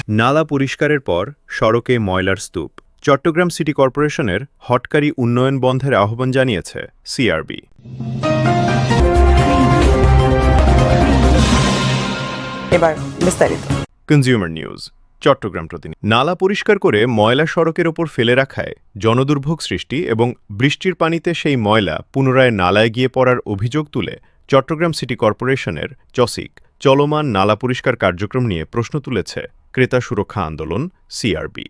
নালা পরিষ্কারের পর সড়কে ময়লার স্তূপ। চট্টগ্রাম সিটি কর্পোরেশনের হটকারী উন্নয়ন বন্ধের আহ্বান জানিয়েছে সিআরবি। এবার বিস্তারিত। Consumer news. চট্টগ্রাম প্রতিনিধি। নালা পরিষ্কার করে ময়লা সড়কের ওপর ফেলে রাখায় জনদুর্ভোগ সৃষ্টি এবং বৃষ্টির পানিতে সেই ময়লা পুনরায় নালায় গিয়ে পড়ার অভিযোগ তুলে চট্টগ্রাম সিটি কর্পোরেশনের চসিক চলমান নালা পরিষ্কার কার্যক্রম নিয়ে প্রশ্ন তুলেছে ক্রেতা সুরক্ষা আন্দোলন সিআরবি।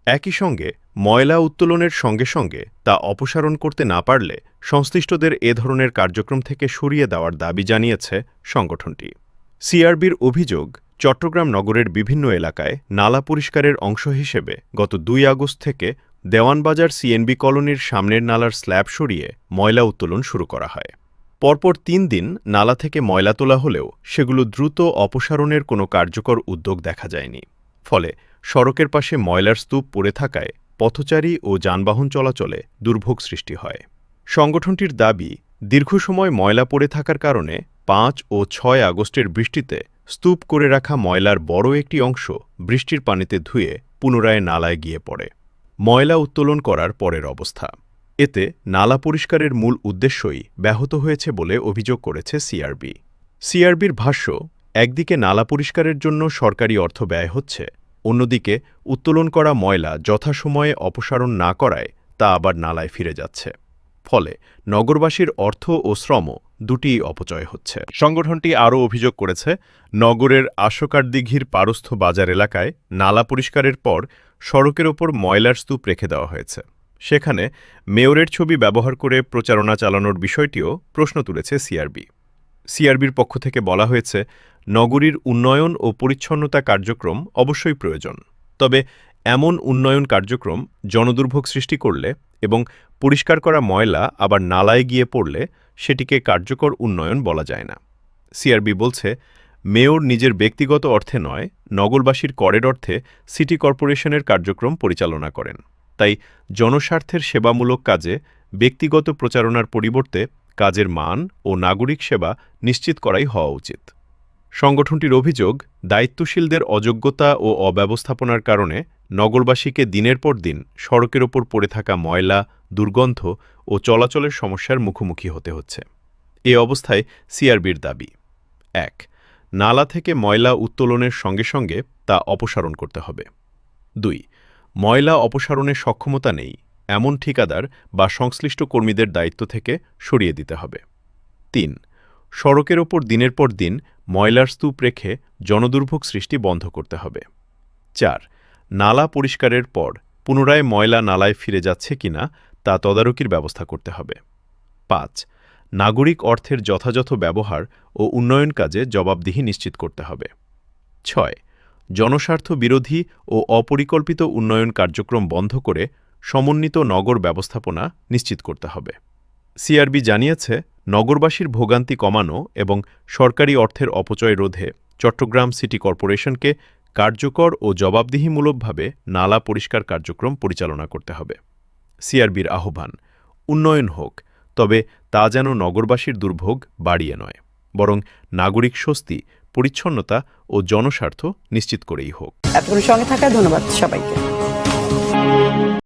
একই সঙ্গে ময়লা উত্তোলনের সঙ্গে সঙ্গে তা অপসারণ করতে না পারলে সংশ্লিষ্টদের এ ধরনের কার্যক্রম থেকে সরিয়ে দেওয়ার দাবি জানিয়েছে সংগঠনটি। সিআরবির অভিযোগ, চট্টগ্রাম নগরের বিভিন্ন এলাকায় নালা পরিষ্কারের অংশ হিসেবে গত ২ আগস্ট থেকে দেওয়ানবাজার সিএনবি কলোনির সামনের নালার স্ল্যাব সরিয়ে ময়লা উত্তোলন শুরু করা হয়। পরপর ৩ দিন নালা থেকে ময়লা তোলা হলেও সেগুলো দ্রুত অপসারণের কোনো কার্যকর উদ্যোগ দেখা যায়নি। ফলে সড়কের পাশে ময়লার স্তূপ পড়ে থাকায় পথচারী ও যানবাহন চলাচলে দুর্ভোগ সৃষ্টি হয়। সংগঠনটির দাবি, দীর্ঘ সময় ময়লা পড়ে থাকার কারণে ৫ ও ৬ আগস্টের বৃষ্টিতে স্তূপ করে রাখা ময়লার বড় একটি অংশ বৃষ্টির পানিতে ধুয়ে পুনরায় নালায় গিয়ে পড়ে। ময়লা উত্তোলন করার পরের অবস্থা। এতে নালা পরিষ্কারের মূল উদ্দেশ্যই ব্যাহত হয়েছে বলে অভিযোগ করেছে সিআরবি। সিআরবির ভাষ্য, একদিকে নালা পরিষ্কারের জন্য সরকারি অর্থ ব্যয় হচ্ছে, অন্যদিকে উত্তোলন করা ময়লা যথাসময়ে অপসারণ না করায় তা আবার নালায় ফিরে যাচ্ছে। ফলে নগরবাসীর অর্থ ও শ্রম দুটিই অপচয় হচ্ছে। সংগঠনটি আরও অভিযোগ করেছে, নগরের আশোকারদিঘির পারস্থ বাজার এলাকায় নালা পরিষ্কারের পর সড়কের ওপর ময়লার স্তূপ রেখে দেওয়া হয়েছে। সেখানে মেয়রের ছবি ব্যবহার করে প্রচারণা চালানোর বিষয়টিও প্রশ্ন তুলেছে সিআরবি। সিআরবির পক্ষ থেকে বলা হয়েছে, নগরীর উন্নয়ন ও পরিচ্ছন্নতা কার্যক্রম অবশ্যই প্রয়োজন, তবে এমন উন্নয়ন কার্যক্রম জনদুর্ভোগ সৃষ্টি করলে এবং পরিষ্কার করা ময়লা আবার নালায় গিয়ে পড়লে সেটিকে কার্যকর উন্নয়ন বলা যায় না। সিআরবি বলছে, মেয়র নিজের ব্যক্তিগত অর্থে নয়, নগরবাসীর করের অর্থে সিটি কর্পোরেশনের কার্যক্রম পরিচালনা করেন। তাই জনস্বার্থের সেবামূলক কাজে ব্যক্তিগত প্রচারণার পরিবর্তে কাজের মান ও নাগরিক সেবা নিশ্চিত করাই হওয়া উচিত। সংগঠনটির অভিযোগ, দায়িত্বশীলদের অযোগ্যতা ও অব্যবস্থাপনার কারণে নগরবাসীকে দিনের পর দিন সড়কের ওপর পড়ে থাকা ময়লা, দুর্গন্ধ ও চলাচলের সমস্যার মুখোমুখি হতে হচ্ছে। এ অবস্থায় সিআরবির দাবি, ১. নালা থেকে ময়লা উত্তোলনের সঙ্গে সঙ্গে তা অপসারণ করতে হবে। ২. ময়লা অপসারণের সক্ষমতা নেই এমন ঠিকাদার বা সংশ্লিষ্ট কর্মীদের দায়িত্ব থেকে সরিয়ে দিতে হবে। ৩. সড়কের ওপর দিনের পর দিন ময়লার স্তূপ রেখে জনদুর্ভোগ সৃষ্টি বন্ধ করতে হবে। ৪. নালা পরিষ্কারের পর পুনরায় ময়লা নালায় ফিরে যাচ্ছে কিনা তা তদারকির ব্যবস্থা করতে হবে। ৫. নাগরিক অর্থের যথাযথ ব্যবহার ও উন্নয়ন কাজে জবাবদিহি নিশ্চিত করতে হবে। ৬. জনস্বার্থ বিরোধী ও অপরিকল্পিত উন্নয়ন কার্যক্রম বন্ধ করে সমন্বিত নগর ব্যবস্থাপনা নিশ্চিত করতে হবে। সিআরবি জানিয়েছে, নগরবাসীর ভোগান্তি কমানো এবং সরকারি অর্থের অপচয় রোধে চট্টগ্রাম সিটি কর্পোরেশনকে কার্যকর ও জবাবদিহিমূলকভাবে নালা পরিষ্কার কার্যক্রম পরিচালনা করতে হবে। সিআরবির আহ্বান, উন্নয়ন হোক, তবে তা যেন নগরবাসীর দুর্ভোগ বাড়িয়ে নয়, বরং নাগরিক স্বস্তি, পরিচ্ছন্নতা ও জনস্বার্থ নিশ্চিত করেই হোক। এতক্ষণ সঙ্গে থাকার ধন্যবাদ সবাইকে।